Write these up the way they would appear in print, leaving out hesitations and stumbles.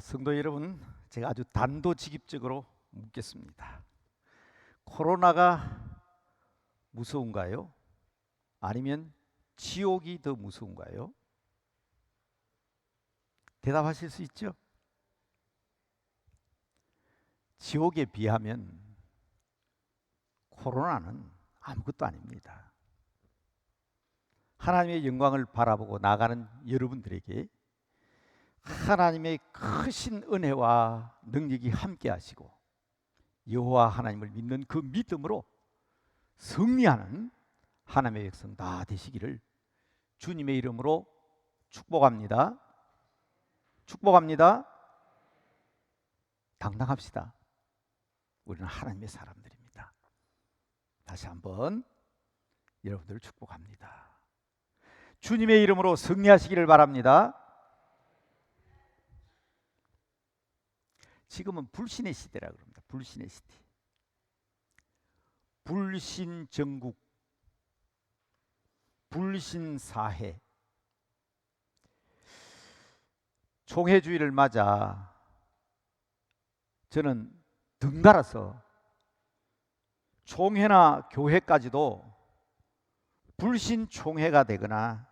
성도 여러분, 제가 아주 단도직입적으로 묻겠습니다. 코로나가 무서운가요? 아니면 지옥이 더 무서운가요? 대답하실 수 있죠? 지옥에 비하면 코로나는 아무것도 아닙니다. 하나님의 영광을 바라보고 나가는 여러분들에게 하나님의 크신 은혜와 능력이 함께 하시고 여호와 하나님을 믿는 그 믿음으로 승리하는 하나님의 백성 다 되시기를 주님의 이름으로 축복합니다. 축복합니다. 당당합시다. 우리는 하나님의 사람들입니다. 다시 한번 여러분들을 축복합니다. 주님의 이름으로 승리하시기를 바랍니다. 지금은 불신의 시대라고 합니다. 불신의 시대. 불신정국, 불신사회. 총회주의를 맞아 저는 등달아서 총회나 교회까지도 불신총회가 되거나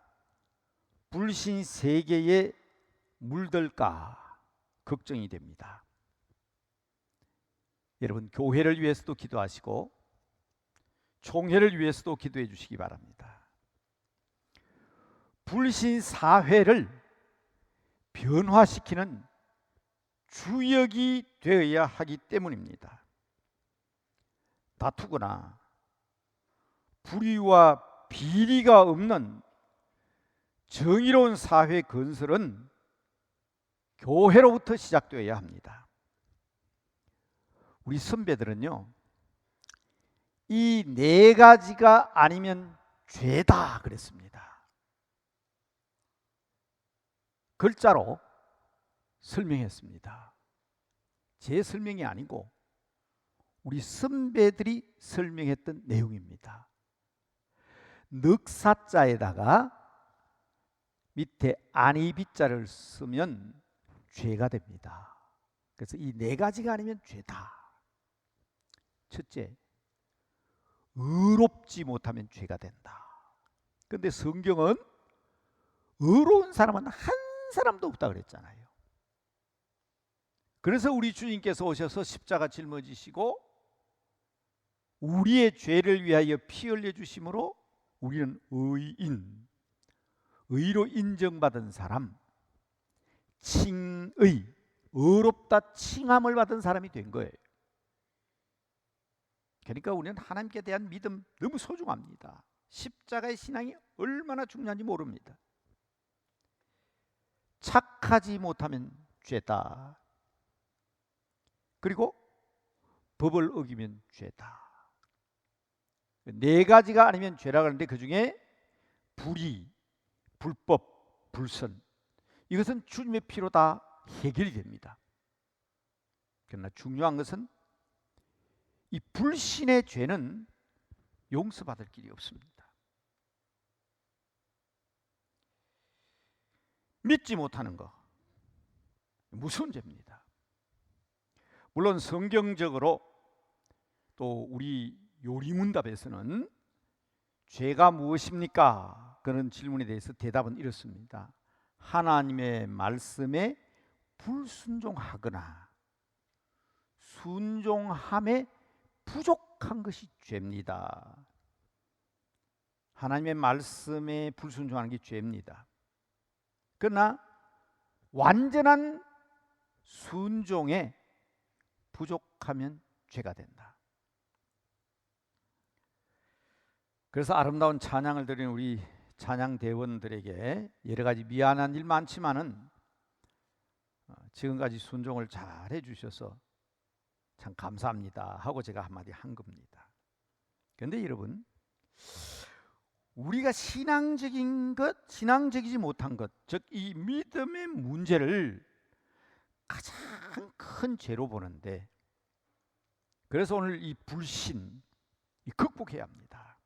불신세계에 물들까 걱정이 됩니다. 여러분, 교회를 위해서도 기도하시고 총회를 위해서도 기도해 주시기 바랍니다. 불신사회를 변화시키는 주역이 되어야 하기 때문입니다. 다투거나 불의와 비리가 없는 정의로운 사회 건설은 교회로부터 시작되어야 합니다. 우리 선배들은요, 이 네 가지가 아니면 죄다 그랬습니다. 글자로 설명했습니다. 제 설명이 아니고 우리 선배들이 설명했던 내용입니다. 넉사자에다가 밑에 안이비자를 쓰면 죄가 됩니다. 그래서 이 네 가지가 아니면 죄다. 첫째, 의롭지 못하면 죄가 된다. 그런데 성경은 의로운 사람은 한 사람도 없다 그랬잖아요. 그래서 우리 주님께서 오셔서 십자가 짊어지시고 우리의 죄를 위하여 피 흘려 주심으로 우리는 의인, 의로 인정받은 사람, 칭의, 의롭다 칭함을 받은 사람이 된 거예요. 그러니까 우리는 하나님께 대한 믿음 너무 소중합니다. 십자가의 신앙이 얼마나 중요한지 모릅니다. 착하지 못하면 죄다. 그리고 법을 어기면 죄다. 네 가지가 아니면 죄라고 하는데 그 중에 불의, 불법, 불선, 이것은 주님의 피로 다 해결이 됩니다. 그러나 중요한 것은 이 불신의 죄는 용서받을 길이 없습니다. 믿지 못하는 거 무서운 죄입니다. 물론 성경적으로 또 우리 요리문답에서는 죄가 무엇입니까? 그런 질문에 대해서 대답은 이렇습니다. 하나님의 말씀에 불순종하거나 순종함에 부족한 것이 죄입니다. 하나님의 말씀에 불순종하는 게 죄입니다. 그러나 완전한 순종에 부족하면 죄가 된다. 그래서 아름다운 찬양을 드리는 우리 찬양 대원들에게 여러 가지 미안한 일 많지만은 지금까지 순종을 잘 해주셔서 참 감사합니다 하고 제가 한마디 한 겁니다. 그런데 여러분, 우리가 신앙적인 것, 신앙적이지 못한 것, 즉 이 믿음의 문제를 가장 큰 죄로 보는데, 그래서 오늘 이 불신 극복해야 합니다.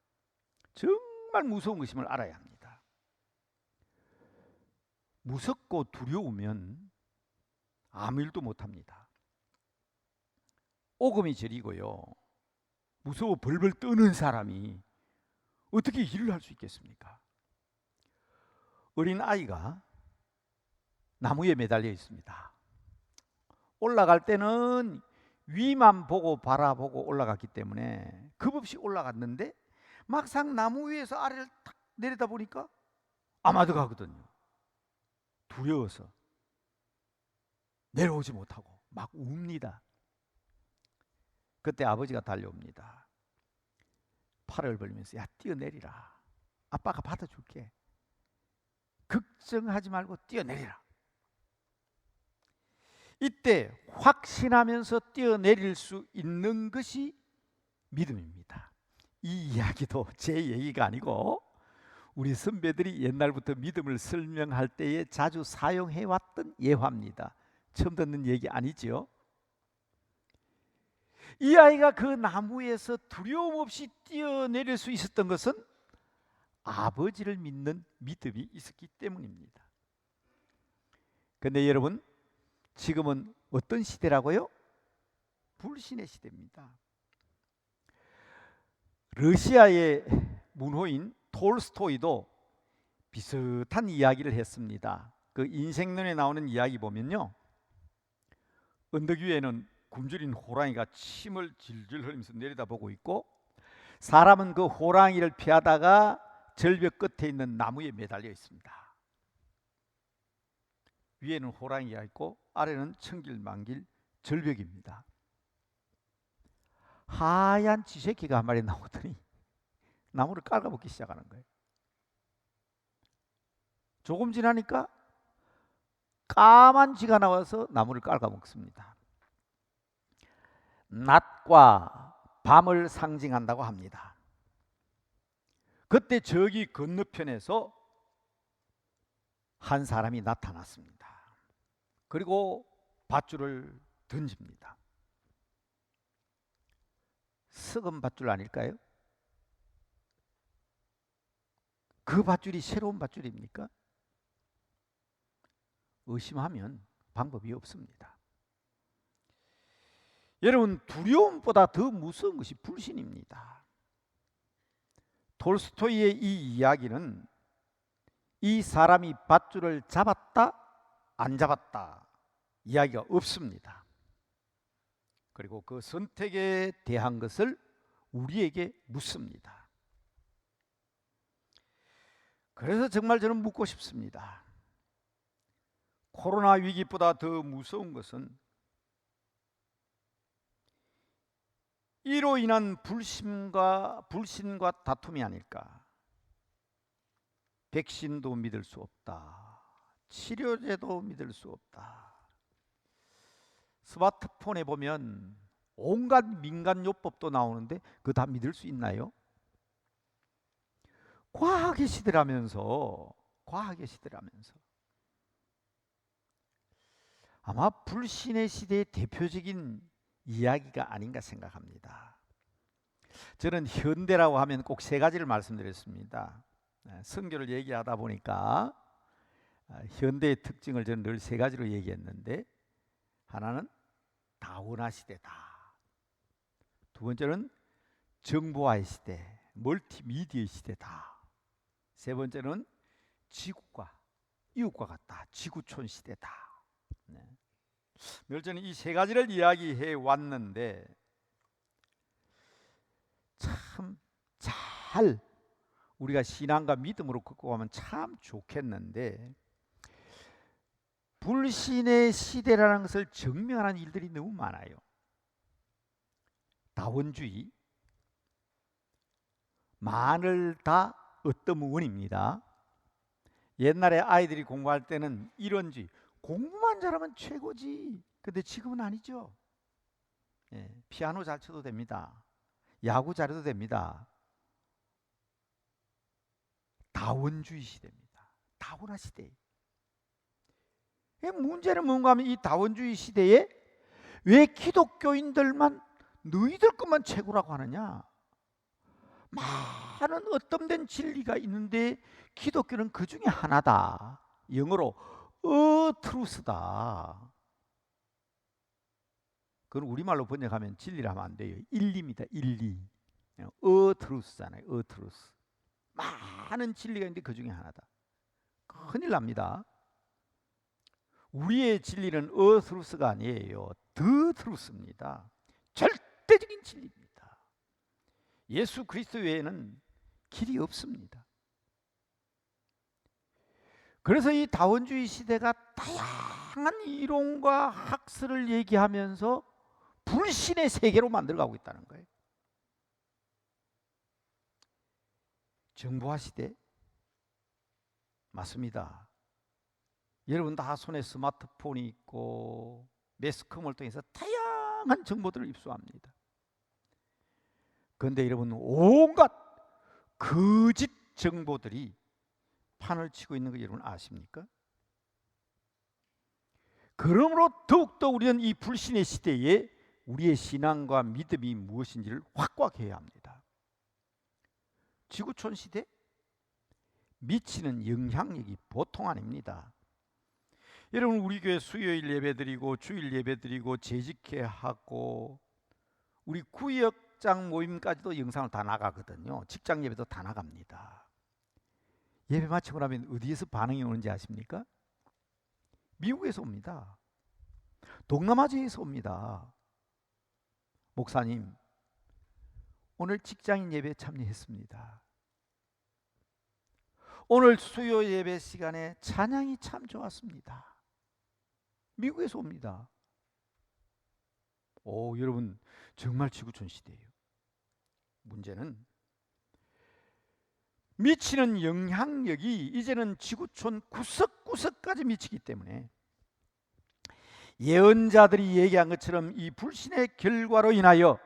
정말 무서운 것임을 알아야 합니다. 무섭고 두려우면 아무 일도 못합니다. 오금이 저리고요. 무서워 벌벌 떠는 사람이 어떻게 일을 할 수 있겠습니까? 어린 아이가 나무에 매달려 있습니다. 올라갈 때는 위만 보고 바라보고 올라갔기 때문에 겁없이 올라갔는데 막상 나무 위에서 아래를 탁 내려다 보니까 아마도 가거든요. 두려워서 내려오지 못하고 막 웁니다. 그때 아버지가 달려옵니다. 팔을 벌리면서 야, 뛰어내리라. 아빠가 받아줄게. 걱정하지 말고 뛰어내리라. 이때 확신하면서 뛰어내릴 수 있는 것이 믿음입니다. 이 이야기도 제 얘기가 아니고 우리 선배들이 옛날부터 믿음을 설명할 때에 자주 사용해왔던 예화입니다. 처음 듣는 얘기 아니죠? 이 아이가 그 나무에서 두려움 없이 뛰어내릴 수 있었던 것은 아버지를 믿는 믿음이 있었기 때문입니다. 그런데 여러분, 지금은 어떤 시대라고요? 불신의 시대입니다. 러시아의 문호인 톨스토이도 비슷한 이야기를 했습니다. 그 인생론에 나오는 이야기 보면요, 언덕 위에는 굶주린 호랑이가 침을 질질 흘리면서 내려다보고 있고 사람은 그 호랑이를 피하다가 절벽 끝에 있는 나무에 매달려 있습니다. 위에는 호랑이가 있고 아래는 천길만길 절벽입니다. 하얀 쥐새끼가 한 마리 나오더니 나무를 깔아먹기 시작하는 거예요. 조금 지나니까 까만 쥐가 나와서 나무를 깔아먹습니다. 낮과 밤을 상징한다고 합니다. 그때 저기 건너편에서 한 사람이 나타났습니다. 그리고 밧줄을 던집니다. 썩은 밧줄 아닐까요? 그 밧줄이 새로운 밧줄입니까? 의심하면 방법이 없습니다. 여러분, 두려움보다 더 무서운 것이 불신입니다. 톨스토이의 이 이야기는 이 사람이 밧줄을 잡았다 안 잡았다 이야기가 없습니다. 그리고 그 선택에 대한 것을 우리에게 묻습니다. 그래서 정말 저는 묻고 싶습니다. 코로나 위기보다 더 무서운 것은 이로 인한 불신과 다툼이 아닐까. 백신도 믿을 수 없다. 치료제도 믿을 수 없다. 스마트폰에 보면 온갖 민간요법도 나오는데 그거 다 믿을 수 있나요? 과학의 시대라면서 아마 불신의 시대의 대표적인 이야기가 아닌가 생각합니다. 저는 현대라고 하면 꼭 세 가지를 말씀드렸습니다. 성경을 얘기하다 보니까 현대의 특징을 저는 늘 세 가지로 얘기했는데, 하나는 다원화 시대다. 두 번째는 정보화의 시대, 멀티미디어의 시대다. 세 번째는 지구과 이웃과 같다. 지구촌 시대다. 늘 저는 이 세 가지를 이야기해 왔는데 참 잘 우리가 신앙과 믿음으로 걷고 가면 참 좋겠는데, 불신의 시대라는 것을 증명하는 일들이 너무 많아요. 다원주의, 만을 다 얻더무원입니다. 옛날에 아이들이 공부할 때는 이런주의, 공부만 잘하면 최고지. 근데 지금은 아니죠. 피아노 잘 쳐도 됩니다. 야구 잘해도 됩니다. 다원주의 시대입니다. 다원화 시대. 문제는 뭔가 하면 이 다원주의 시대에 왜 기독교인들만 너희들 것만 최고라고 하느냐. 많은 어떤 진리가 있는데 기독교는 그 중에 하나다. 영어로 트루스다. 그건 우리말로 번역하면 진리라 하면 안 돼요. 일리입니다. 일리. 트루스잖아요. 트루스. 많은 진리가 있는데 그 중에 하나다. 큰일 납니다. 우리의 진리는 트루스가 아니에요. 더 트루스입니다. 절대적인 진리입니다. 예수 그리스도 외에는 길이 없습니다. 그래서 이 다원주의 시대가 다양한 이론과 학설을 얘기하면서 불신의 세계로 만들어가고 있다는 거예요. 정보화 시대 맞습니다. 여러분 다 손에 스마트폰이 있고 매스컴을 통해서 다양한 정보들을 입수합니다. 그런데 여러분 온갖 거짓 정보들이 판을 치고 있는 거 여러분 아십니까? 그러므로 더욱더 우리는 이 불신의 시대에 우리의 신앙과 믿음이 무엇인지를 확고하게 해야 합니다. 지구촌 시대 미치는 영향력이 보통 아닙니다. 여러분 우리 교회 수요일 예배드리고 주일 예배드리고 재직회 하고 우리 구역장 모임까지도 영상을 다 나가거든요. 직장 예배도 다 나갑니다. 예배 마치고 나면 어디에서 반응이 오는지 아십니까? 미국에서 옵니다. 동남아시아에서 옵니다. 목사님, 오늘 직장인 예배에 참여했습니다. 오늘 수요 예배 시간에 찬양이 참 좋았습니다. 미국에서 옵니다. 여러분 정말 지구촌 시대예요. 문제는 미치는 영향력이 이제는 지구촌 구석구석까지 미치기 때문에 예언자들이 얘기한 것처럼 이 불신의 결과로 인하여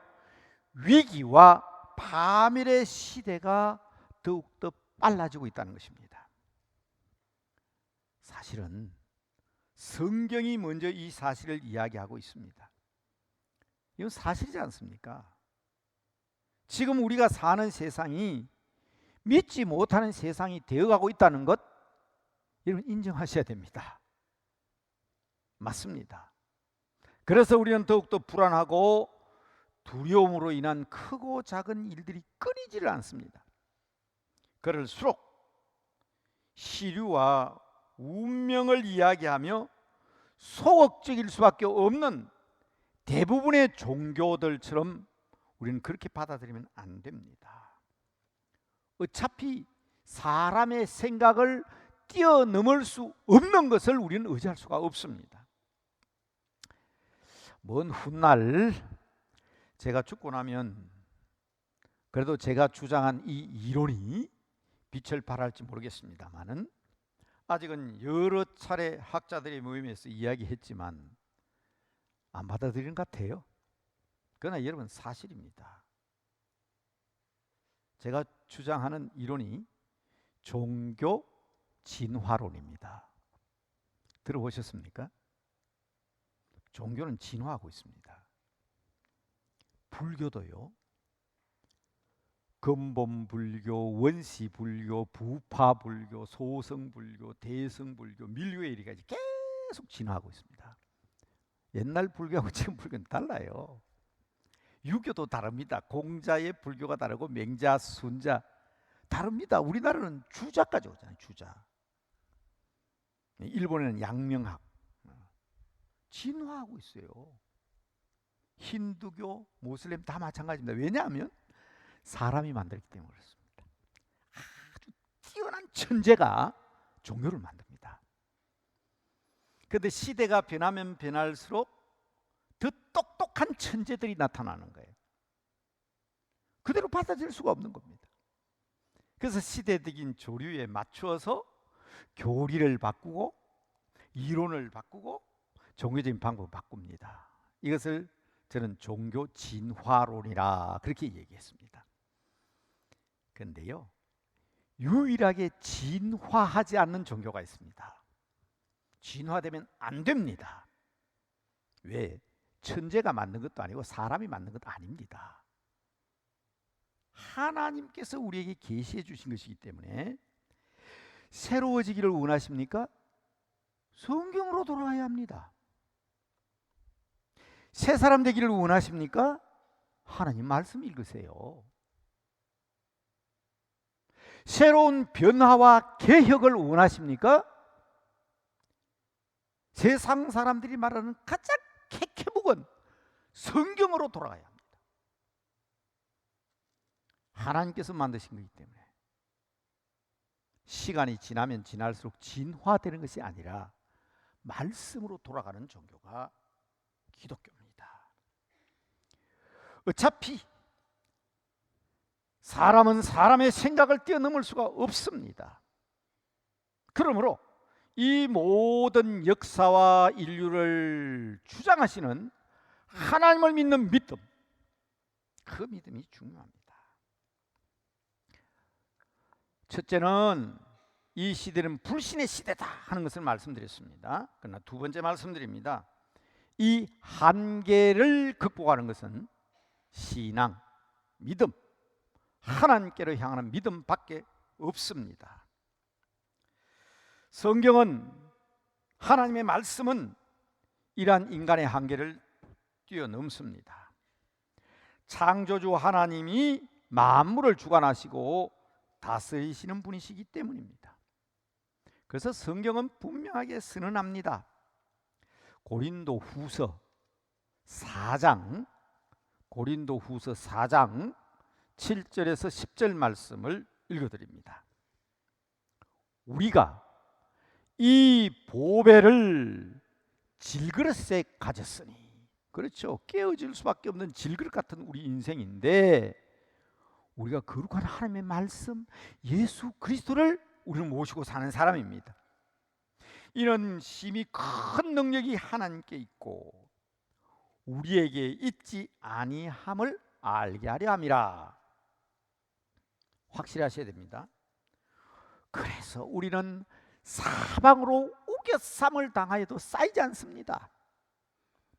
위기와 파멸의 시대가 더욱더 빨라지고 있다는 것입니다. 사실은 성경이 먼저 이 사실을 이야기하고 있습니다. 이건 사실이지 않습니까? 지금 우리가 사는 세상이 믿지 못하는 세상이 되어가고 있다는 것 여러분 인정하셔야 됩니다. 맞습니다. 그래서 우리는 더욱더 불안하고 두려움으로 인한 크고 작은 일들이 끊이지를 않습니다. 그럴수록 시류와 운명을 이야기하며 소극적일 수밖에 없는 대부분의 종교들처럼 우리는 그렇게 받아들이면 안 됩니다. 어차피 사람의 생각을 뛰어넘을 수 없는 것을 우리는 의지할 수가 없습니다. 먼 훗날 제가 죽고 나면 그래도 제가 주장한 이 이론이 빛을 발할지 모르겠습니다만은 아직은 여러 차례 학자들의 모임에서 이야기했지만 안 받아들이는 것 같아요. 그러나 여러분 사실입니다. 제가 주장하는 이론이 종교 진화론입니다. 들어보셨습니까? 종교는 진화하고 있습니다. 불교도요. 근본불교, 원시불교, 부파불교, 소성불교, 대성불교, 밀교에이르까지 계속 진화하고 있습니다. 옛날 불교하고 지금 불교는 달라요. 유교도 다릅니다. 공자의 불교가 다르고 맹자, 순자 다릅니다. 우리나라는 주자까지 오잖아요. 주자. 일본에는 양명학. 진화하고 있어요. 힌두교, 모슬렘 다 마찬가지입니다. 왜냐하면 사람이 만들기 때문에 그렇습니다. 아주 뛰어난 천재가 종교를 만듭니다. 그런데 시대가 변하면 변할수록 더 똑똑한 천재들이 나타나는 거예요. 그대로 받아들일 수가 없는 겁니다. 그래서 시대적인 조류에 맞추어서 교리를 바꾸고 이론을 바꾸고 종교적인 방법을 바꿉니다. 이것을 저는 종교 진화론이라 그렇게 얘기했습니다. 그런데요, 유일하게 진화하지 않는 종교가 있습니다. 진화되면 안 됩니다. 왜? 천재가 만든 것도 아니고 사람이 만든 것도 아닙니다. 하나님께서 우리에게 계시해 주신 것이기 때문에 새로워지기를 원하십니까? 성경으로 돌아가야 합니다. 새 사람 되기를 원하십니까? 하나님 말씀 읽으세요. 새로운 변화와 개혁을 원하십니까? 세상 사람들이 말하는 가장 캐캐묵은 성경으로 돌아가야 합니다. 하나님께서 만드신 거기 때문에 시간이 지나면 지날수록 진화되는 것이 아니라 말씀으로 돌아가는 종교가 기독교입니다. 어차피 사람은 사람의 생각을 뛰어넘을 수가 없습니다. 그러므로 이 모든 역사와 인류를 주장하시는 하나님을 믿는 믿음, 그 믿음이 중요합니다. 첫째는 이 시대는 불신의 시대다 하는 것을 말씀드렸습니다. 그러나 두 번째 말씀드립니다. 이 한계를 극복하는 것은 신앙, 믿음, 하나님께로 향하는 믿음밖에 없습니다. 성경은, 하나님의 말씀은 이러한 인간의 한계를 뛰어넘습니다. 창조주 하나님이 만물을 주관하시고 다스리시는 분이시기 때문입니다. 그래서 성경은 분명하게 선언합니다. 고린도후서 4장 7절에서 10절 말씀을 읽어드립니다. 우리가 이 보배를 질그릇에 가졌으니, 그렇죠, 깨어질 수밖에 없는 질그릇 같은 우리 인생인데, 우리가 거룩한 하나님의 말씀 예수 그리스도를 우리는 모시고 사는 사람입니다. 이런 심히 큰 능력이 하나님께 있고 우리에게 있지 아니함을 알게 하려 함이라. 확실히 하셔야 됩니다. 그래서 우리는 사방으로 우겨쌈을 당하여도 쌓이지 않습니다.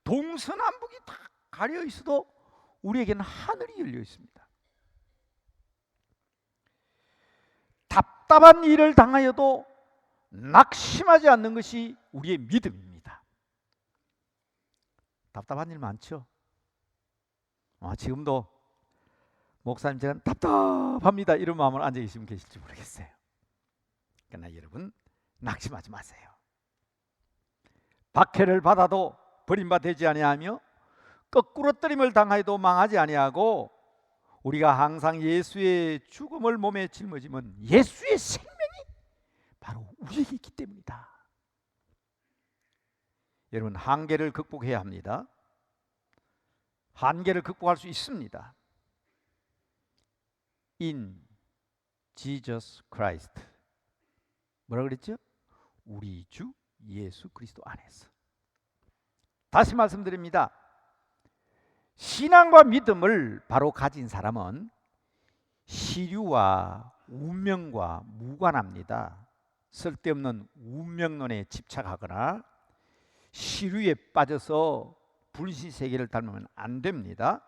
동서남북이 다 가려 있어도 우리에게는 하늘이 열려 있습니다. 답답한 일을 당하여도 낙심하지 않는 것이 우리의 믿음입니다. 답답한 일 많죠? 지금도 목사님 제가 답답합니다 이런 마음으로 앉아 계시면 계실지 모르겠어요. 그러나 여러분 낙심하지 마세요. 박해를 받아도 버림받지 아니하며 거꾸로 뜨림을 당하여도 망하지 아니하고, 우리가 항상 예수의 죽음을 몸에 짊어지면 예수의 생명이 바로 우리에게 있기 때문이다. 여러분, 한계를 극복해야 합니다. 한계를 극복할 수 있습니다. In Jesus Christ. 뭐라 그랬죠? 우리 주 예수 그리스도 안에서. 다시 말씀드립니다. 신앙과 믿음을 바로 가진 사람은 시류와 운명과 무관합니다. 쓸데없는 운명론에 집착하거나 시류에 빠져서 불신 세계를 닮으면 안 됩니다.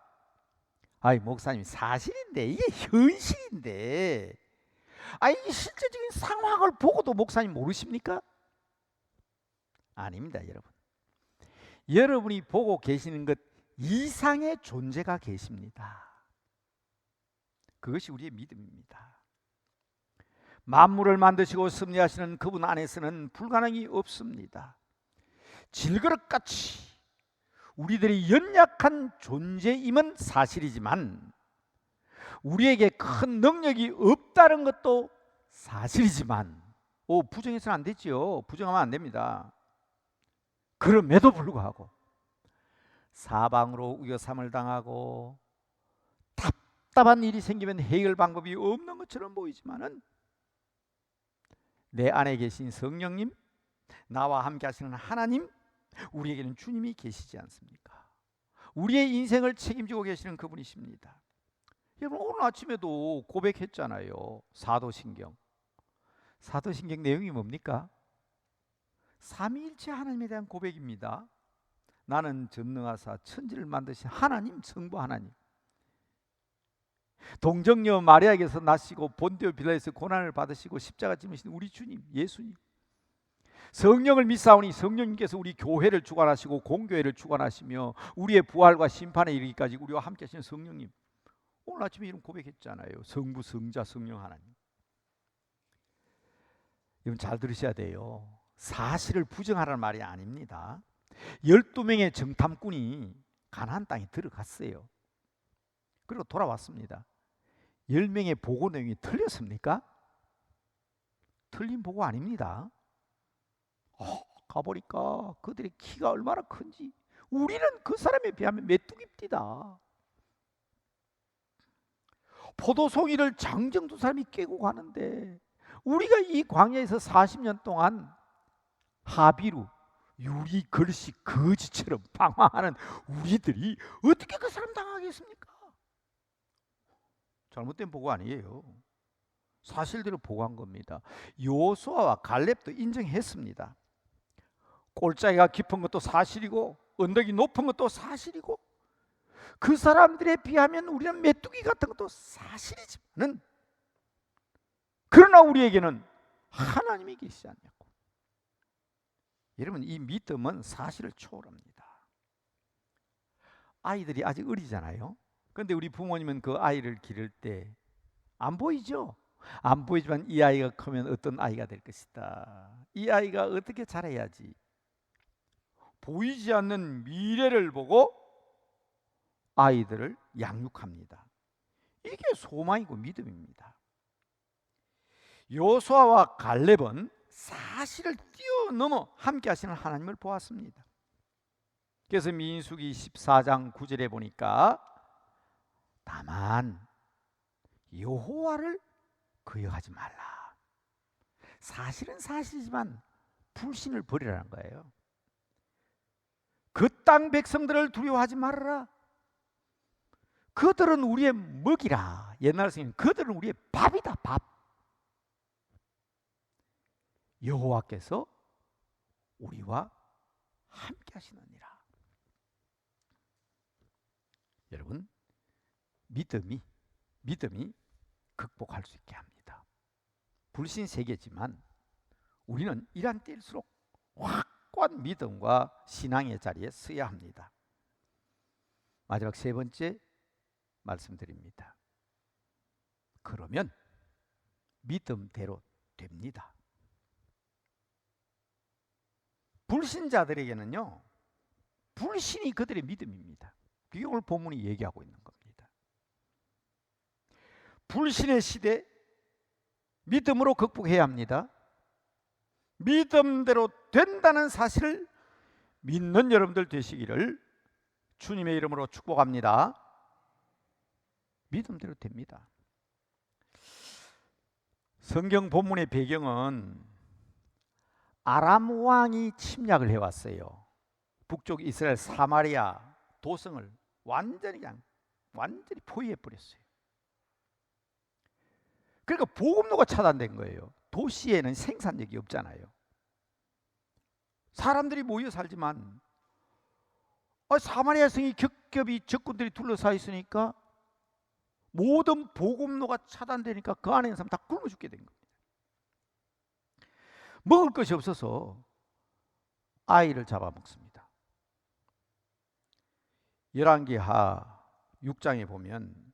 목사님 사실인데, 이게 현실인데, 이 실제적인 상황을 보고도 목사님 모르십니까? 아닙니다, 여러분. 여러분이 보고 계시는 것 이상의 존재가 계십니다. 그것이 우리의 믿음입니다. 만물을 만드시고 섭리하시는 그분 안에서는 불가능이 없습니다. 질그릇같이 우리들이 연약한 존재임은 사실이지만, 우리에게 큰 능력이 없다는 것도 사실이지만, 부정해서는 안 되죠. 부정하면 안 됩니다. 그럼에도 불구하고 사방으로 우겨쌈을 당하고 답답한 일이 생기면 해결 방법이 없는 것처럼 보이지만은, 내 안에 계신 성령님, 나와 함께 하시는 하나님, 우리에게는 주님이 계시지 않습니까? 우리의 인생을 책임지고 계시는 그분이십니다. 여러분, 오늘 아침에도 고백했잖아요. 사도신경 내용이 뭡니까? 삼위일체 하나님에 대한 고백입니다. 나는 전능하사 천지를 만드신 하나님, 성부 하나님, 동정녀 마리아에게서 나시고 본디오 빌라에서 고난을 받으시고 십자가 짊으신 우리 주님 예수님, 성령을 믿사오니 성령님께서 우리 교회를 주관하시고 공교회를 주관하시며 우리의 부활과 심판에 이르기까지 우리와 함께 하시는 성령님. 오늘 아침에 이런 고백했잖아요. 성부, 성자, 성령 하나님. 이건 잘 들으셔야 돼요. 사실을 부정하라는 말이 아닙니다. 12명의 정탐꾼이 가나안 땅에 들어갔어요. 그리고 돌아왔습니다. 10명의 보고 내용이 틀렸습니까? 틀린 보고 아닙니다. 가보니까 그들의 키가 얼마나 큰지 우리는 그 사람에 비하면 메뚜기입니다. 포도송이를 장정 두 사람이 깨고 가는데 우리가 이 광야에서 40년 동안 하비루, 유리, 걸시, 거지처럼 방황하는 우리들이 어떻게 그 사람 당하겠습니까? 잘못된 보고 아니에요. 사실대로 보고한 겁니다. 여호수아와 갈렙도 인정했습니다. 골짜기가 깊은 것도 사실이고 언덕이 높은 것도 사실이고 그 사람들에 비하면 우리는 메뚜기 같은 것도 사실이지만은 그러나 우리에게는 하나님이 계시지 않냐고. 여러분, 이 믿음은 사실을 초월합니다. 아이들이 아직 어리잖아요. 그런데 우리 부모님은 그 아이를 기를 때 안 보이죠? 안 보이지만 이 아이가 크면 어떤 아이가 될 것이다. 이 아이가 어떻게 자라야지. 보이지 않는 미래를 보고 아이들을 양육합니다. 이게 소망이고 믿음입니다. 여호수아와 갈렙은 사실을 뛰어넘어 함께 하시는 하나님을 보았습니다. 그래서 민수기 14장 9절에 보니까 다만 여호와를 거역하지 말라. 사실은 사실이지만 불신을 버리라는 거예요. 그 땅 백성들을 두려워하지 말아라. 그들은 우리의 먹이라. 옛날 성경 그들은 우리의 밥이다. 밥. 여호와께서 우리와 함께 하시느니라. 여러분, 믿음이 극복할 수 있게 합니다. 불신 세계지만 우리는 이런 때일수록 확고한 믿음과 신앙의 자리에 서야 합니다. 마지막 세 번째 말씀드립니다. 그러면 믿음대로 됩니다. 불신자들에게는요, 불신이 그들의 믿음입니다. 그게 오늘 본문이 얘기하고 있는 겁니다. 불신의 시대, 믿음으로 극복해야 합니다. 믿음대로 된다는 사실을 믿는 여러분들 되시기를 주님의 이름으로 축복합니다. 믿음대로 됩니다. 성경 본문의 배경은 아람 왕이 침략을 해왔어요. 북쪽 이스라엘 사마리아 도성을 완전히 포위해버렸어요. 그러니까 보급로가 차단된 거예요. 도시에는 생산력이 없잖아요. 사람들이 모여 살지만 사마리아 성이 겹겹이 적군들이 둘러싸여 있으니까 모든 보급로가 차단되니까 그 안에 있는 사람 다 굶어 죽게 된 겁니다. 먹을 것이 없어서 아이를 잡아먹습니다. 열왕기하 6장에 보면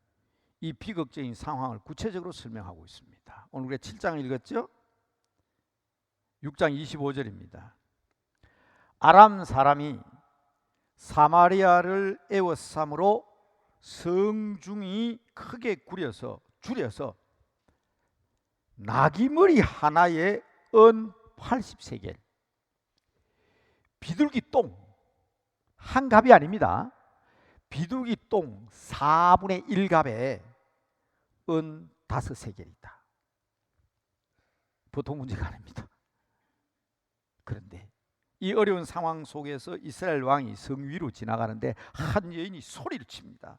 이 비극적인 상황을 구체적으로 설명하고 있습니다. 오늘 우리가 7장을 읽었죠? 6장 25절입니다. 아람 사람이 사마리아를 에워싸므로 성중이 크게 줄여서 나귀머리 하나에 은 80세겔, 비둘기 똥 한 갑이 아닙니다. 비둘기 똥 4분의 1갑에 은 5세겔이다. 보통 문제가 아닙니다. 그런데 이 어려운 상황 속에서 이스라엘 왕이 성 위로 지나가는데 한 여인이 소리를 칩니다.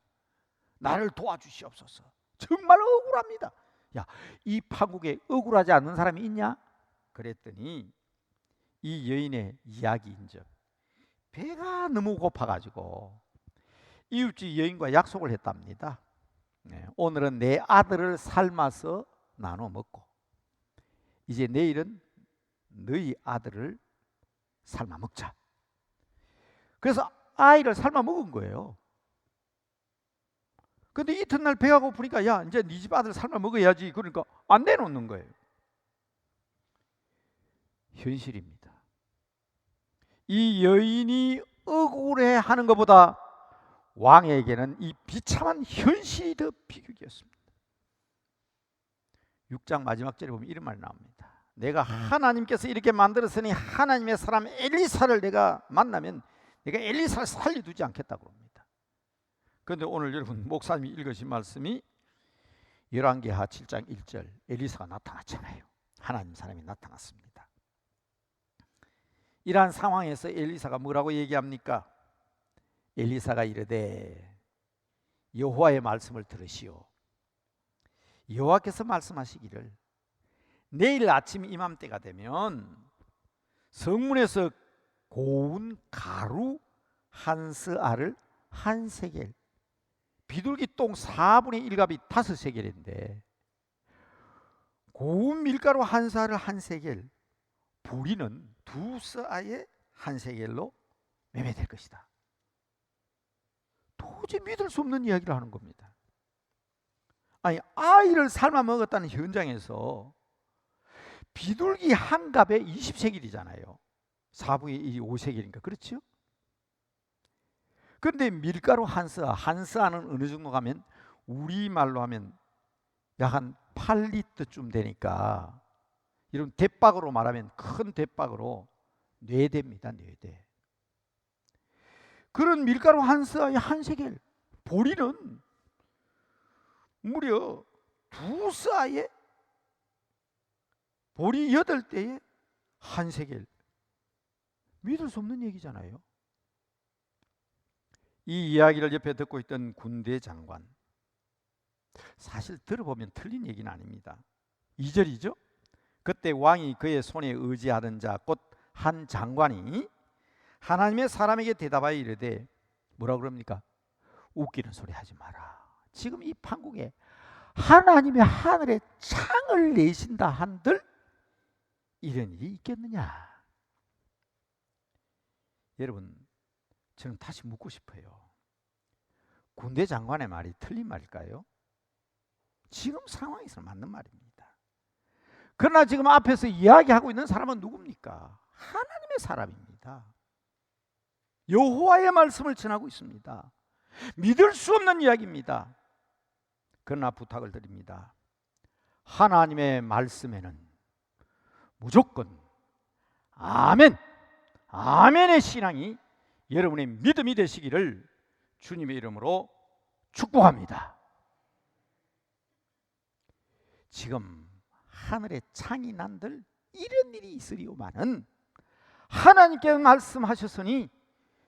나를 도와주시옵소서. 정말 억울합니다. 야, 이 판국에 억울하지 않는 사람이 있냐? 그랬더니 이 여인의 이야기인즉 배가 너무 고파가지고 이웃집 여인과 약속을 했답니다. 오늘은 내 아들을 삶아서 나눠 먹고 이제 내일은 너희 아들을 삶아 먹자. 그래서 아이를 삶아 먹은 거예요. 근데 이튿날 배가 고프니까 야 이제 네 집 아들 삶아 먹어야지. 그러니까 안 내놓는 거예요. 현실입니다. 이 여인이 억울해하는 것보다 왕에게는 이 비참한 현실이 더 비극이었습니다. 6장 마지막 절에 보면 이런 말이 나옵니다. 내가 하나님께서 이렇게 만들었으니 하나님의 사람 엘리사를 내가 만나면 내가 엘리사를 살려두지 않겠다고 합니다. 그런데 오늘 여러분 목사님이 읽으신 말씀이 열왕기하 7장 1절 엘리사가 나타났잖아요. 하나님 사람이 나타났습니다. 이러한 상황에서 엘리사가 뭐라고 얘기합니까? 엘리사가 이르되 여호와의 말씀을 들으시오. 여호와께서 말씀하시기를 내일 아침 이맘때가 되면 성문에서 고운 가루 한 스아를 한 세겔, 비둘기 똥 4분의 1갑이 5세겔인데 고운 밀가루 한 스아를 한 세겔, 보리는 2스아에 한 세겔로 매매될 것이다. 도저히 믿을 수 없는 이야기를 하는 겁니다. 아니 아이를 삶아 먹었다는 현장에서 비둘기 한 갑에 20세겔이잖아요. 4분의 1이 5세겔이니까 그렇죠? 그런데 밀가루 한 스아는 어느 정도 가면 우리말로 하면 약 한 8리터쯤 되니까 이런 대박으로 말하면 큰 대박으로 4대입니다. 4대. 그런 밀가루 한 스아에 한 세겔, 보리는 무려 2스아에 보리 8대에 한 세겔. 믿을 수 없는 얘기잖아요. 이 이야기를 옆에 듣고 있던 군대 장관, 사실 들어보면 틀린 얘기는 아닙니다. 2절이죠. 그때 왕이 그의 손에 의지하던 자 곧 한 장관이 하나님의 사람에게 대답하여 이르되 뭐라고 그럽니까? 웃기는 소리 하지 마라. 지금 이 판국에 하나님의 하늘에 창을 내신다 한들 이런 일이 있겠느냐? 여러분, 저는 다시 묻고 싶어요. 군대 장관의 말이 틀린 말일까요? 지금 상황에서 맞는 말입니다. 그러나 지금 앞에서 이야기하고 있는 사람은 누굽니까? 하나님의 사람입니다. 여호와의 말씀을 전하고 있습니다. 믿을 수 없는 이야기입니다. 그러나 부탁을 드립니다. 하나님의 말씀에는 무조건 아멘, 아멘의 신앙이 여러분의 믿음이 되시기를 주님의 이름으로 축복합니다. 지금 하늘에 창이 난들 이런 일이 있으리오마는 하나님께 말씀하셨으니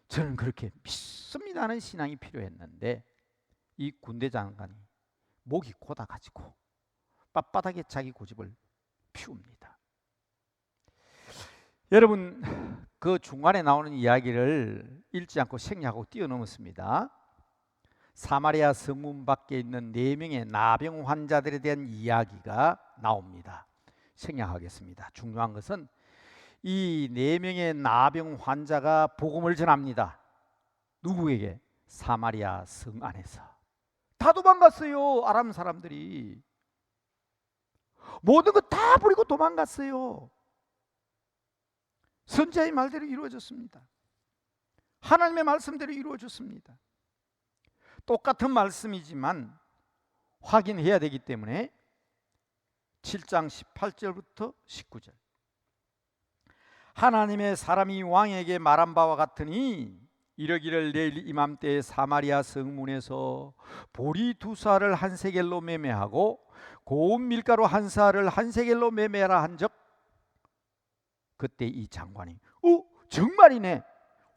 저는 그렇게 믿습니다 하는 신앙이 필요했는데 이 군대 장관이 목이 고다가지고 빳빳하게 자기 고집을 피웁니다. 여러분 그 중간에 나오는 이야기를 읽지 않고 생략하고 뛰어넘었습니다. 사마리아 성문 밖에 있는 4명의 나병 환자들에 대한 이야기가 나옵니다. 생략하겠습니다. 중요한 것은 이 4명의 나병 환자가 복음을 전합니다. 누구에게? 사마리아 성 안에서. 다 도망갔어요. 아람 사람들이 모든 거 다 버리고 도망갔어요. 선지자의 말대로 이루어졌습니다. 하나님의 말씀대로 이루어졌습니다. 똑같은 말씀이지만 확인해야 되기 때문에 7장 18절부터 19절 하나님의 사람이 왕에게 말한 바와 같으니 이러기를 내일 이맘때에 사마리아 성문에서 보리 2스아를 한 세겔로 매매하고 고운 밀가루 한 스아를 한 세겔로 매매하라 한적 그때 이 장관이 정말이네,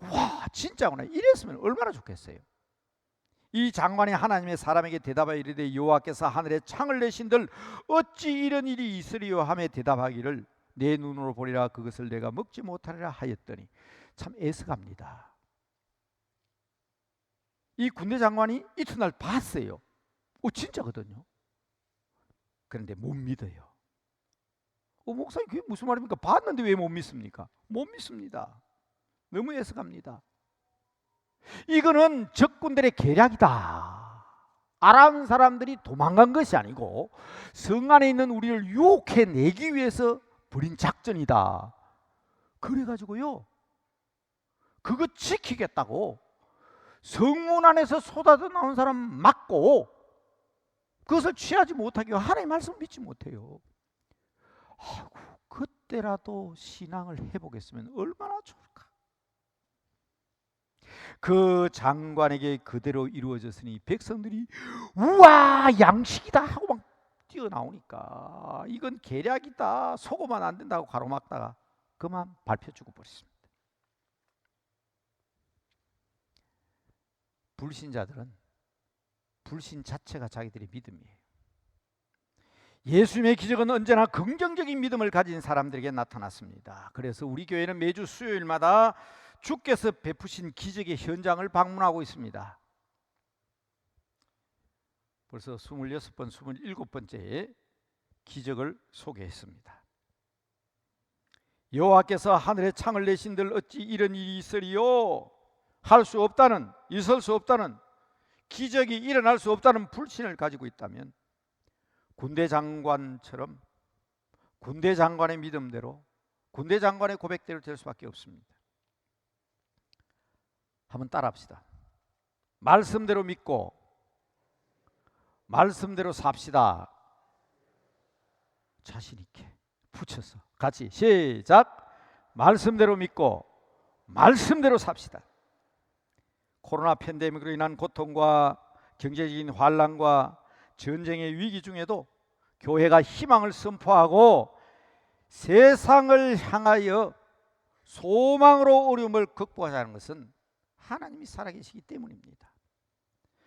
와 진짜구나, 이랬으면 얼마나 좋겠어요. 이 장관이 하나님의 사람에게 대답하여 이르되 여호와께서 하늘에 창을 내신들 어찌 이런 일이 있으리요 하며 대답하기를 내 눈으로 보리라 그것을 내가 먹지 못하리라 하였더니 참 애석합니다. 이 군대 장관이 이튿날 봤어요. 진짜거든요. 그런데 못 믿어요. 목사님 그게 무슨 말입니까? 봤는데 왜 못 믿습니까? 못 믿습니다. 너무 애석합니다. 이거는 적군들의 계략이다. 아람 사람들이 도망간 것이 아니고 성 안에 있는 우리를 유혹해내기 위해서 벌인 작전이다. 그래가지고요, 그거 지키겠다고 성문 안에서 쏟아져 나온 사람 막고 그것을 취하지 못하게 하나님의 말씀을 믿지 못해요. 아이고, 그때라도 신앙을 해보겠으면 얼마나 좋을까. 그 장관에게 그대로 이루어졌으니 백성들이 우와, 양식이다 하고 막 뛰어나오니까 이건 계략이다, 속으면 안 된다고 가로막다가 그만 밟혀 죽어버렸습니다. 불신자들은 불신 자체가 자기들의 믿음이에요. 예수님의 기적은 언제나 긍정적인 믿음을 가진 사람들에게 나타났습니다. 그래서 우리 교회는 매주 수요일마다 주께서 베푸신 기적의 현장을 방문하고 있습니다. 벌써 26번, 27번째 기적을 소개했습니다. 여호와께서 하늘에 창을 내신들 어찌 이런 일이 있으리요? 할 수 없다는, 있을 수 없다는, 기적이 일어날 수 없다는 불신을 가지고 있다면 군대 장관처럼 군대 장관의 믿음대로, 군대 장관의 고백대로 될 수밖에 없습니다. 한번 따라합시다. 말씀대로 믿고 말씀대로 삽시다. 자신 있게 붙여서 같이 시작. 말씀대로 믿고 말씀대로 삽시다. 코로나 팬데믹으로 인한 고통과 경제적인 환난과 전쟁의 위기 중에도 교회가 희망을 선포하고 세상을 향하여 소망으로 어려움을 극복하자는 것은 하나님이 살아계시기 때문입니다.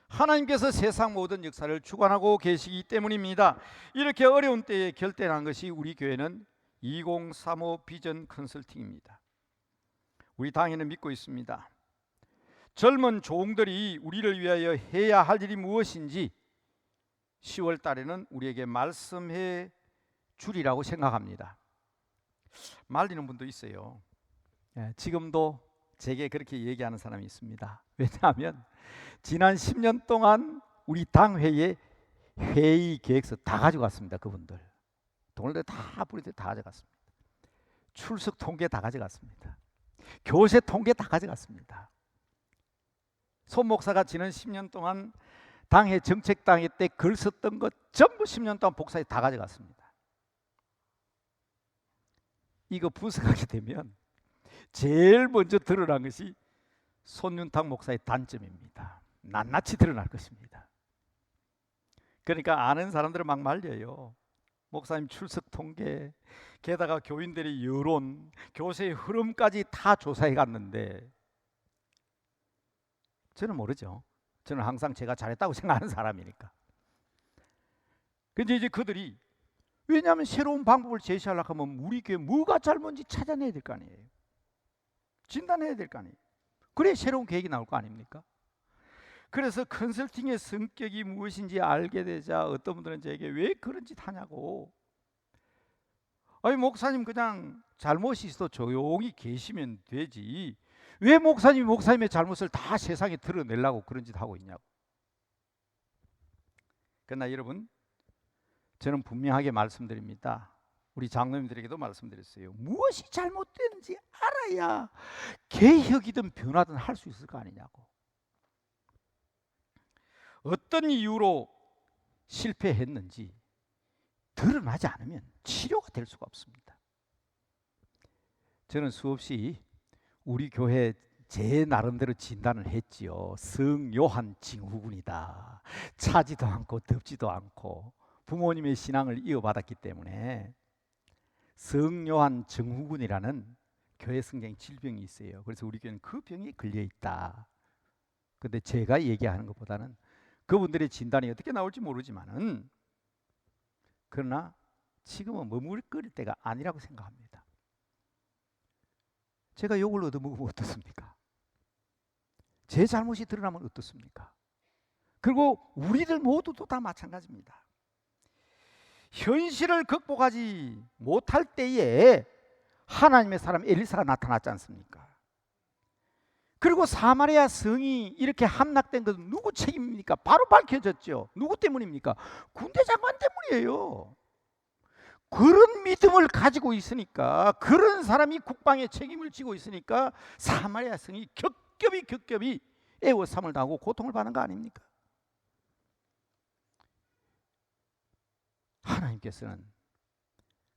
하나님께서 세상 모든 역사를 주관하고 계시기 때문입니다. 이렇게 어려운 때에 결단한 것이 우리 교회는 2035 비전 컨설팅입니다. 우리 당회는 믿고 있습니다. 젊은 종들이 우리를 위하여 해야 할 일이 무엇인지 10월 달에는 우리에게 말씀해 주리라고 생각합니다. 말리는 분도 있어요. 지금도 제게 그렇게 얘기하는 사람이 있습니다. 왜냐하면 지난 10년 동안 우리 당회의 회의 계획서 다 가져갔습니다. 그분들 돈을 다 뿌리들 다 가져갔습니다. 출석 통계 다 가져갔습니다. 교세 통계 다 가져갔습니다. 손 목사가 지난 10년 동안 당회 정책당회 때 글 썼던 것 전부 10년 동안 복사해 다 가져갔습니다. 이거 분석하게 되면 제일 먼저 드러난 것이 손윤탁 목사의 단점입니다. 낱낱이 드러날 것입니다. 그러니까 아는 사람들은 막 말려요. 목사님 출석 통계, 게다가 교인들의 여론, 교세의 흐름까지 다 조사해 갔는데 저는 모르죠. 저는 항상 제가 잘했다고 생각하는 사람이니까. 근데 이제 그들이, 왜냐하면 새로운 방법을 제시하려고 하면 우리 교회 뭐가 잘못인지 찾아내야 될 거 아니에요. 진단해야 될 거 아니에요. 그래 새로운 계획이 나올 거 아닙니까? 그래서 컨설팅의 성격이 무엇인지 알게 되자 어떤 분들은 저에게 왜 그런 짓 하냐고. 아니 목사님 그냥 잘못이 있어도 조용히 계시면 되지, 왜 목사님이 목사님의 잘못을 다 세상에 드러내려고 그런 짓 하고 있냐고. 그러나 여러분, 저는 분명하게 말씀드립니다. 우리 장로님들에게도 말씀드렸어요. 무엇이 잘못되는지 알아야 개혁이든 변화든 할 수 있을 거 아니냐고. 어떤 이유로 실패했는지 드러나지 않으면 치료가 될 수가 없습니다. 저는 수없이 우리 교회 제 나름대로 진단을 했지요. 성요한 증후군이다. 차지도 않고 덥지도 않고 부모님의 신앙을 이어받았기 때문에 성요한 증후군이라는 교회 성장 질병이 있어요. 그래서 우리 교회는 그 병이 걸려 있다. 근데 제가 얘기하는 것보다는 그분들의 진단이 어떻게 나올지 모르지만은, 그러나 지금은 머물거릴 때가 아니라고 생각합니다. 제가 욕을 얻어먹으면 어떻습니까? 제 잘못이 드러나면 어떻습니까? 그리고 우리들 모두도 다 마찬가지입니다. 현실을 극복하지 못할 때에 하나님의 사람 엘리사가 나타났지 않습니까? 그리고 사마리아 성이 이렇게 함락된 것은 누구 책임입니까? 바로 밝혀졌죠. 누구 때문입니까? 군대 장관 때문이에요. 그런 믿음을 가지고 있으니까, 그런 사람이 국방의 책임을 지고 있으니까 사마리아 성이 겹겹이 애워싸움을 당하고 고통을 받는 거 아닙니까? 하나님께서는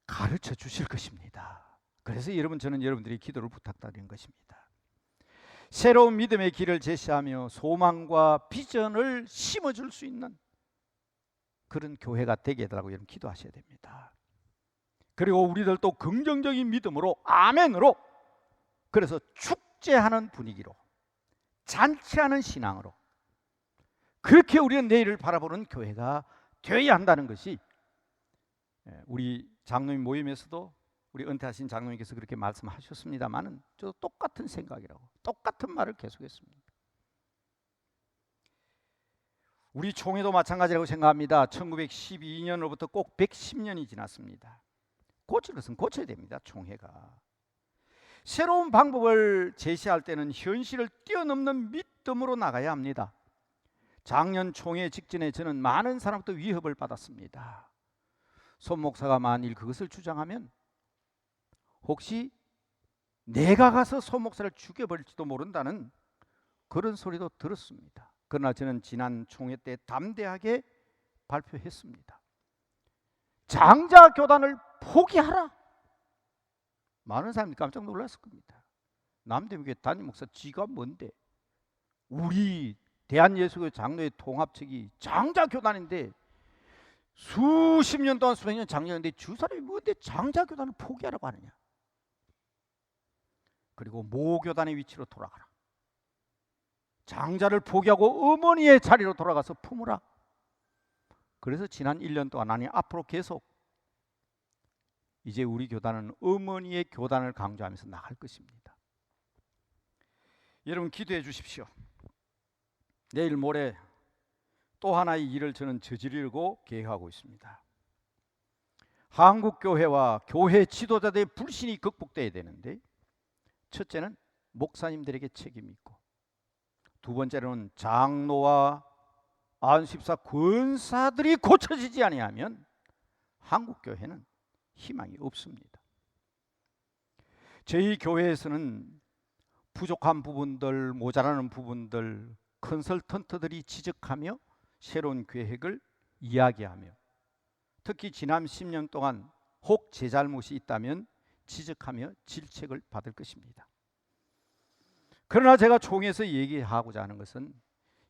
가르쳐 주실 것입니다. 그래서 저는 여러분들이 기도를 부탁드리는 것입니다. 새로운 믿음의 길을 제시하며 소망과 비전을 심어줄 수 있는 그런 교회가 되게 해달라고 여러분 기도하셔야 됩니다. 그리고 우리들도 긍정적인 믿음으로, 아멘으로, 그래서 축제하는 분위기로, 잔치하는 신앙으로, 그렇게 우리는 내일을 바라보는 교회가 되어야 한다는 것이, 우리 장로님 모임에서도 우리 은퇴하신 장로님께서 그렇게 말씀하셨습니다만은 저도 똑같은 생각이라고, 똑같은 말을 계속했습니다. 우리 총회도 마찬가지라고 생각합니다. 1912년으로부터 꼭 110년이 지났습니다. 고칠 것은 고쳐야 됩니다. 총회가 새로운 방법을 제시할 때는 현실을 뛰어넘는 믿음으로 나가야 합니다. 작년 총회 직전에 저는 많은 사람부터 위협을 받았습니다. 손 목사가 만일 그것을 주장하면 혹시 내가 가서 손 목사를 죽여버릴지도 모른다는 그런 소리도 들었습니다. 그러나 저는 지난 총회 때 담대하게 발표했습니다. 장자교단을 포기하라. 많은 사람들이 깜짝 놀랐을 겁니다. 남대문교회 담임 목사 지가 뭔데? 우리 대한예수교 장로의 통합측이 장자교단인데 수십 년 동안 수백 년 장로인데 주사람이 뭔데 장자교단을 포기하라고 하느냐. 그리고 모교단의 위치로 돌아가라. 장자를 포기하고 어머니의 자리로 돌아가서 품으라. 그래서 지난 1년 동안 아니 앞으로 계속 이제 우리 교단은 어머니의 교단을 강조하면서 나갈 것입니다. 여러분 기도해 주십시오. 내일 모레 또 하나의 일을 저는 저지르고 계획하고 있습니다. 한국교회와 교회 지도자들의 불신이 극복돼야 되는데, 첫째는 목사님들에게 책임이 있고, 두 번째로는 장로와 안수집사 권사들이 고쳐지지 아니하면 한국교회는 희망이 없습니다. 저희 교회에서는 부족한 부분들, 모자라는 부분들 컨설턴트들이 지적하며 새로운 계획을 이야기하며, 특히 지난 10년 동안 혹 제 잘못이 있다면 지적하며 질책을 받을 것입니다. 그러나 제가 총회에서 얘기하고자 하는 것은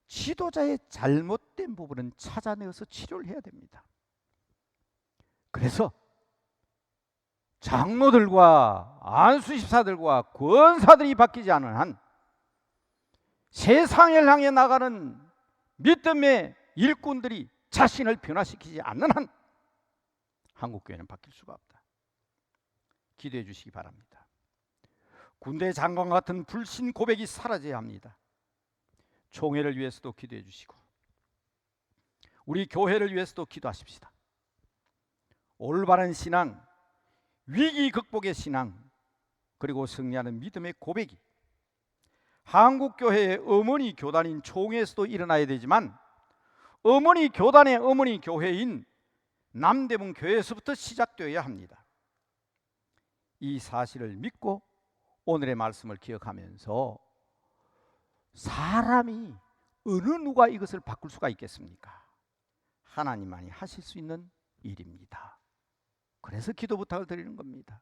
지도자의 잘못된 부분은 찾아내어서 치료를 해야 됩니다. 그래서 장로들과 안수집사들과 권사들이 바뀌지 않은 한, 세상을 향해 나가는 믿음의 일꾼들이 자신을 변화시키지 않는 한 한국교회는 바뀔 수가 없다. 기도해 주시기 바랍니다. 군대 장관 같은 불신 고백이 사라져야 합니다. 총회를 위해서도 기도해 주시고 우리 교회를 위해서도 기도하십시다. 올바른 신앙, 위기 극복의 신앙, 그리고 승리하는 믿음의 고백이 한국교회의 어머니 교단인 총회에서도 일어나야 되지만, 어머니 교단의 어머니 교회인 남대문 교회에서부터 시작되어야 합니다. 이 사실을 믿고 오늘의 말씀을 기억하면서, 사람이 어느 누가 이것을 바꿀 수가 있겠습니까? 하나님만이 하실 수 있는 일입니다. 그래서 기도 부탁을 드리는 겁니다.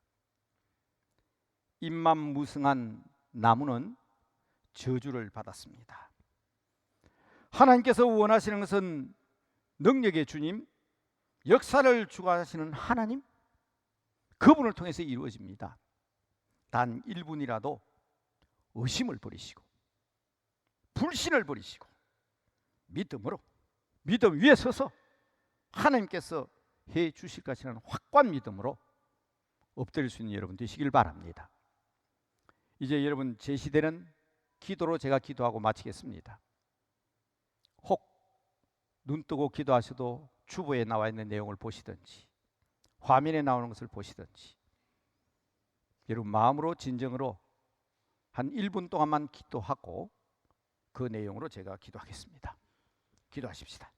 잎만 무성한 나무는 저주를 받았습니다. 하나님께서 원하시는 것은 능력의 주님, 역사를 주관하시는 하나님, 그분을 통해서 이루어집니다. 단 1분이라도 의심을 버리시고 불신을 버리시고 믿음으로, 믿음 위에 서서 하나님께서 해 주실 것이라는 확고한 믿음으로 엎드릴 수 있는 여러분 되시길 바랍니다. 이제 여러분 제시되는 기도로 제가 기도하고 마치겠습니다. 혹 눈 뜨고 기도하셔도 주보에 나와 있는 내용을 보시든지 화면에 나오는 것을 보시든지 여러분 마음으로 진정으로 한 1분 동안만 기도하고 그 내용으로 제가 기도하겠습니다. 기도하십시다.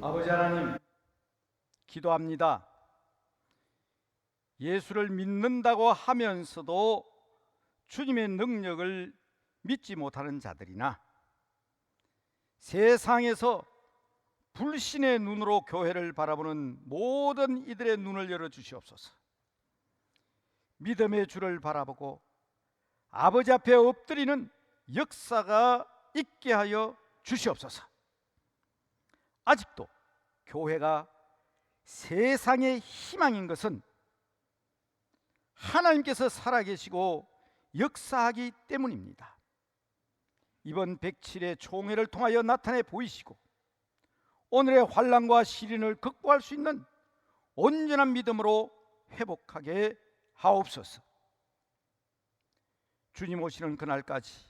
아버지 하나님, 기도합니다. 예수를 믿는다고 하면서도 주님의 능력을 믿지 못하는 자들이나 세상에서 불신의 눈으로 교회를 바라보는 모든 이들의 눈을 열어주시옵소서. 믿음의 주를 바라보고 아버지 앞에 엎드리는 역사가 있게 하여 주시옵소서. 아직도 교회가 세상의 희망인 것은 하나님께서 살아계시고 역사하기 때문입니다. 이번 107의 총회를 통하여 나타내 보이시고 오늘의 환난과 시련을 극복할 수 있는 온전한 믿음으로 회복하게 하옵소서. 주님 오시는 그날까지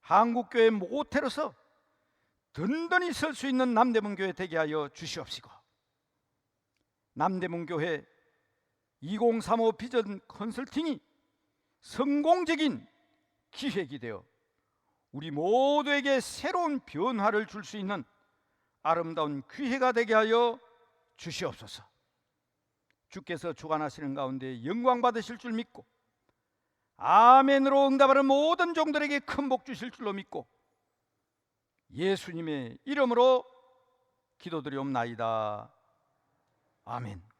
한국교회 모태로서 든든히 설 수 있는 남대문교회 되게 하여 주시옵시고, 남대문교회 2035 비전 컨설팅이 성공적인 기획이 되어 우리 모두에게 새로운 변화를 줄 수 있는 아름다운 기회가 되게 하여 주시옵소서. 주께서 주관하시는 가운데 영광 받으실 줄 믿고 아멘으로 응답하는 모든 종들에게 큰 복 주실 줄로 믿고 예수님의 이름으로 기도드리옵나이다. 아멘.